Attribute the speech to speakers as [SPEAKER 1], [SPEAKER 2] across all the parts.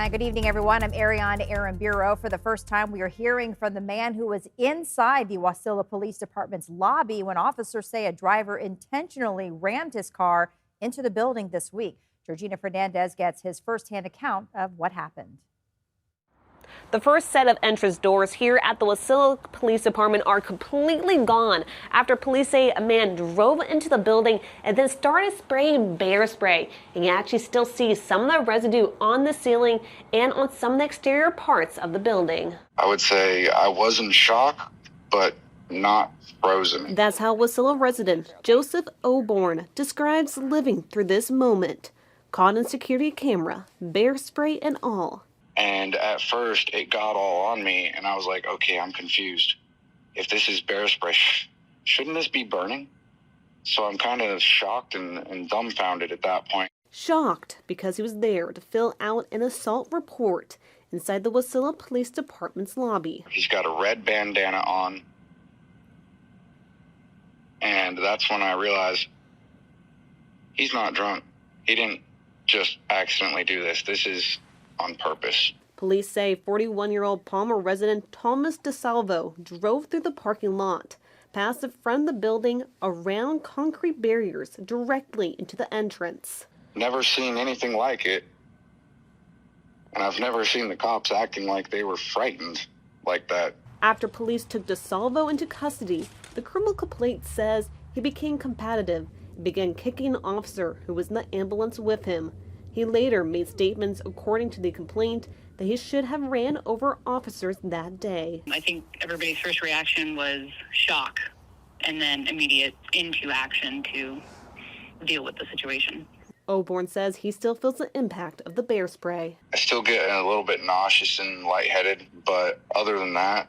[SPEAKER 1] Hi, good evening, everyone. I'm Ariane Aramburo. For the first time, we are hearing from the man who was inside the Wasilla Police Department's lobby when officers say a driver intentionally rammed his car into the building this week. Georgina Fernandez gets his firsthand account of what happened.
[SPEAKER 2] The first set of entrance doors here at the Wasilla Police Department are completely gone after police say a man drove into the building and then started spraying bear spray. You can actually still see some of the residue on the ceiling and on some of the exterior parts of the building.
[SPEAKER 3] I would say I was in shock, but not frozen.
[SPEAKER 2] That's how Wasilla resident Joseph Oborn describes living through this moment. Caught in security camera, bear spray and all.
[SPEAKER 3] And at first, it got all on me, and I was like, okay, I'm confused. If this is bear spray, shouldn't this be burning? So I'm kind of shocked and dumbfounded at that point.
[SPEAKER 2] Shocked because he was there to fill out an assault report inside the Wasilla Police Department's lobby.
[SPEAKER 3] He's got a red bandana on, and that's when I realized he's not drunk. He didn't just accidentally do this. This is on purpose.
[SPEAKER 2] Police say 41-year-old Palmer resident Thomas DeSalvo drove through the parking lot, past the front of the building, around concrete barriers, directly into the entrance.
[SPEAKER 3] Never seen anything like it, and I've never seen the cops acting like they were frightened like that.
[SPEAKER 2] After police took DeSalvo into custody, the criminal complaint says he became combative and began kicking an officer who was in the ambulance with him. He later made statements, according to the complaint, that he should have ran over officers that day.
[SPEAKER 4] I think everybody's first reaction was shock and then immediate into action to deal with the situation.
[SPEAKER 2] Oborn says he still feels the impact of the bear spray.
[SPEAKER 3] I still get a little bit nauseous and lightheaded, but other than that,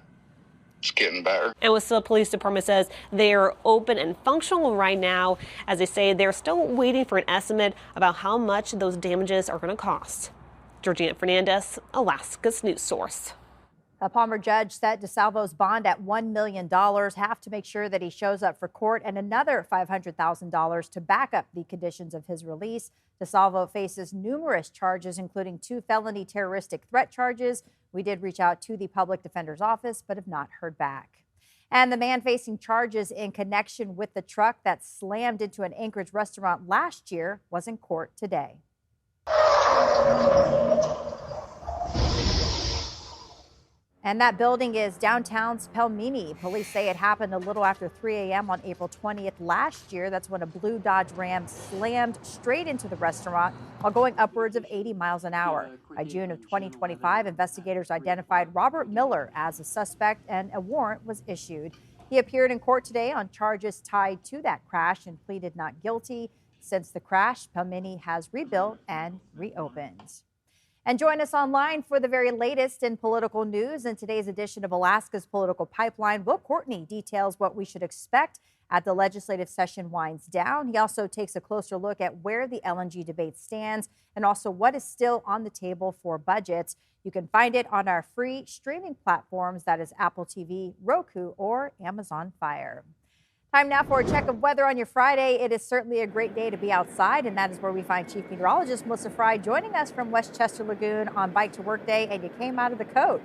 [SPEAKER 3] it's getting better.
[SPEAKER 2] And Wasilla Police Department says they are open and functional right now. As they say, they're still waiting for an estimate about how much those damages are going to cost. Georgina Fernandez, Alaska's news source.
[SPEAKER 1] A Palmer judge set DeSalvo's bond at $1 million, half to make sure that he shows up for court, and another $500,000 to back up the conditions of his release. DeSalvo faces numerous charges, including 2 felony terroristic threat charges. We did reach out to the public defender's office, but have not heard back. And the man facing charges in connection with the truck that slammed into an Anchorage restaurant last year was in court today. And that building is downtown's Pel'Meni. Police say it happened a little after 3 a.m. on April 20th last year. That's when a blue Dodge Ram slammed straight into the restaurant while going upwards of 80 miles an hour. By June of 2025, investigators identified Robert Miller as a suspect and a warrant was issued. He appeared in court today on charges tied to that crash and pleaded not guilty. Since the crash, Pel'Meni has rebuilt and reopened. And join us online for the very latest in political news. In today's edition of Alaska's Political Pipeline, Will Courtney details what we should expect as the legislative session winds down. He also takes a closer look at where the LNG debate stands and also what is still on the table for budgets. You can find it on our free streaming platforms, that is Apple TV, Roku, or Amazon Fire. Time now for a check of weather on your Friday. It is certainly a great day to be outside, and that is where we find Chief Meteorologist Melissa Fry joining us from Westchester Lagoon on Bike to Work Day, and you came out of the coat.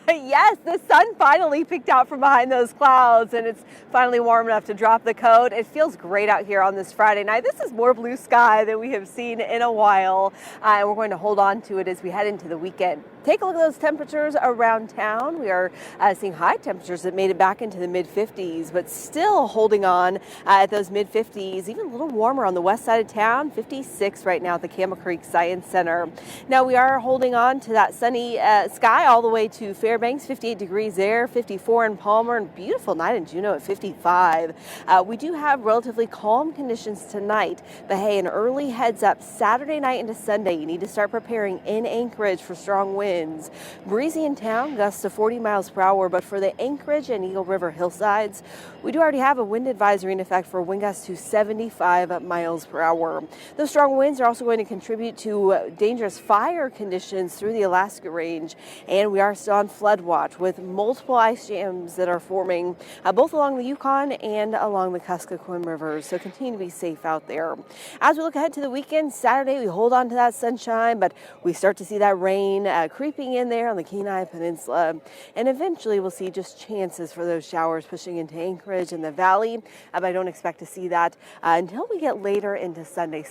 [SPEAKER 5] Yes, the sun finally peeked out from behind those clouds, and it's finally warm enough to drop the coat. It feels great out here on this Friday night. This is more blue sky than we have seen in a while, and we're going to hold on to it as we head into the weekend. Take a look at those temperatures around town. We are seeing high temperatures that made it back into the mid-50s, but still holding on at those mid-50s, even a little warmer on the west side of town, 56 right now at the Camel Creek Science Center. Now we are holding on to that sunny sky all the way to Fairbanks, 58 degrees there, 54 in Palmer, and beautiful night in Juneau at 55. We do have relatively calm conditions tonight, but hey, an early heads up Saturday night into Sunday. You need to start preparing in Anchorage for strong winds. Breezy in town, gusts of 40 miles per hour, but for the Anchorage and Eagle River hillsides, we do already have a wind advisory in effect for wind gusts to 75 miles per hour. Those strong winds are also going to contribute to dangerous fire conditions through the Alaska Range, and we are still on flood watch with multiple ice jams that are forming both along the Yukon and along the Kuskokwim rivers. So continue to be safe out there. As we look ahead to the weekend, Saturday, we hold on to that sunshine, but we start to see that rain creeping in there on the Kenai Peninsula. And eventually we'll see just chances for those showers pushing into Anchorage and the valley. But I don't expect to see that until we get later into Sunday.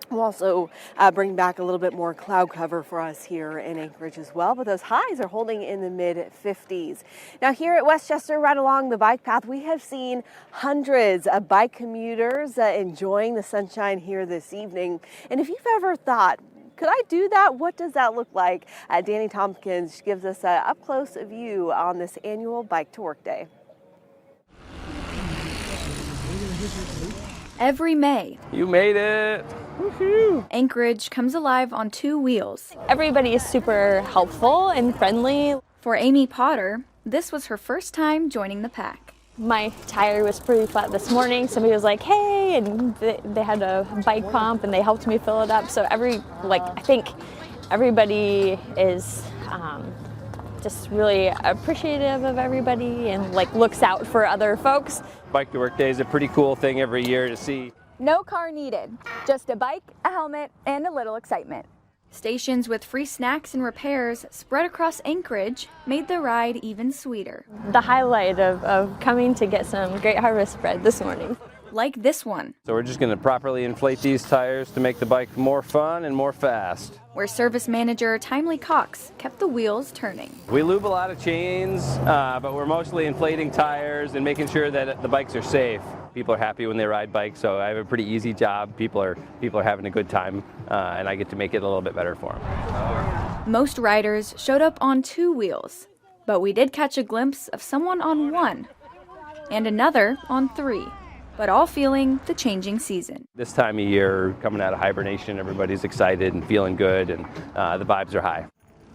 [SPEAKER 5] We'll also bring back a little bit more cloud cover for us here in Anchorage as well, but those highs are holding in the mid-50s. Now here at Westchester, right along the bike path, we have seen hundreds of bike commuters enjoying the sunshine here this evening. And if you've ever thought, could I do that? What does that look like? Danny Tompkins gives us an up-close view on this annual Bike to Work Day.
[SPEAKER 6] Every May,
[SPEAKER 7] you made it! Woohoo!
[SPEAKER 6] Anchorage comes alive on two wheels.
[SPEAKER 8] Everybody is super helpful and friendly.
[SPEAKER 6] For Amy Potter, this was her first time joining the pack.
[SPEAKER 8] My tire was pretty flat this morning. Somebody was like, hey, and they had a bike pump and they helped me fill it up. So I think everybody is just really appreciative of everybody and looks out for other folks.
[SPEAKER 7] Bike to Work Day is a pretty cool thing every year to see.
[SPEAKER 9] No car needed, just a bike, a helmet, and a little excitement.
[SPEAKER 6] Stations with free snacks and repairs spread across Anchorage made the ride even sweeter.
[SPEAKER 8] The highlight of coming to get some great harvest bread this morning.
[SPEAKER 6] Like this one.
[SPEAKER 7] So we're just going to properly inflate these tires to make the bike more fun and more fast.
[SPEAKER 6] Where service manager Timely Cox kept the wheels turning.
[SPEAKER 7] We lube a lot of chains, but we're mostly inflating tires and making sure that the bikes are safe. People are happy when they ride bikes, so I have a pretty easy job. People are having a good time, and I get to make it a little bit better for them.
[SPEAKER 6] Most riders showed up on two wheels, but we did catch a glimpse of someone on one and another on three, but all feeling the changing season.
[SPEAKER 7] This time of year, coming out of hibernation, everybody's excited and feeling good, and the vibes are high.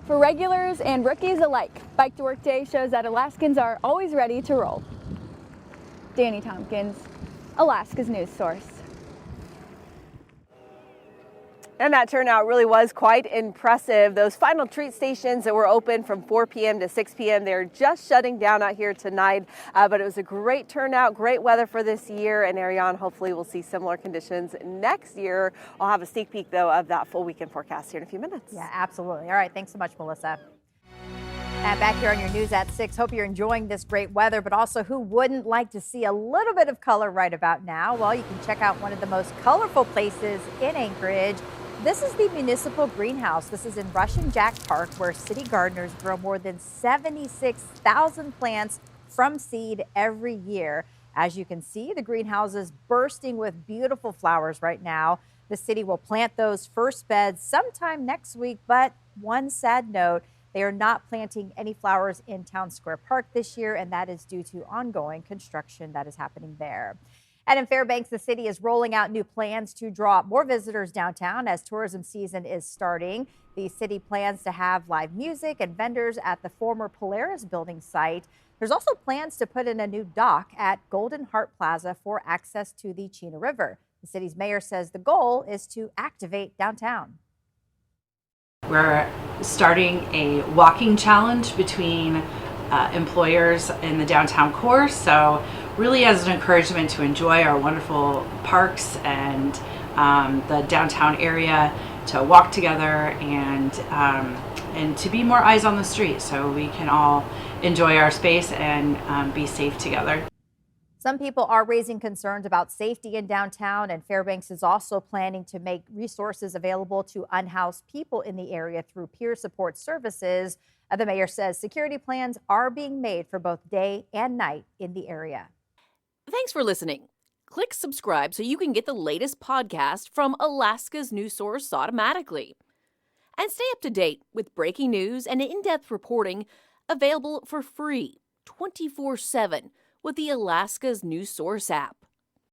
[SPEAKER 9] For regulars and rookies alike, Bike to Work Day shows that Alaskans are always ready to roll. Danny Tompkins, Alaska's news source.
[SPEAKER 5] And that turnout really was quite impressive. Those final treat stations that were open from 4 p.m. to 6 p.m., they're just shutting down out here tonight. But it was a great turnout, great weather for this year. And Ariane, hopefully we'll see similar conditions next year. I'll have a sneak peek, though, of that full weekend forecast here in a few minutes.
[SPEAKER 1] Yeah, absolutely. All right. Thanks so much, Melissa. And back here on your news at 6, hope you're enjoying this great weather, but also who wouldn't like to see a little bit of color right about now? Well, you can check out one of the most colorful places in Anchorage. This is the Municipal Greenhouse. This is in Russian Jack Park, where city gardeners grow more than 76,000 plants from seed every year. As you can see, the greenhouse is bursting with beautiful flowers right now. The city will plant those first beds sometime next week, but one sad note, they are not planting any flowers in Town Square Park this year, and that is due to ongoing construction that is happening there. And in Fairbanks, the city is rolling out new plans to draw more visitors downtown as tourism season is starting. The city plans to have live music and vendors at the former Polaris building site. There's also plans to put in a new dock at Golden Heart Plaza for access to the Chena River. The city's mayor says the goal is to activate downtown.
[SPEAKER 10] We're starting a walking challenge between employers in the downtown core, so really as an encouragement to enjoy our wonderful parks and the downtown area, to walk together and to be more eyes on the street so we can all enjoy our space and be safe together.
[SPEAKER 1] Some people are raising concerns about safety in downtown, and Fairbanks is also planning to make resources available to unhoused people in the area through peer support services. The mayor says security plans are being made for both day and night in the area.
[SPEAKER 11] Thanks for listening. Click subscribe so you can get the latest podcast from Alaska's news source automatically. And stay up to date with breaking news and in-depth reporting available for free 24/7 with the Alaska's news source app.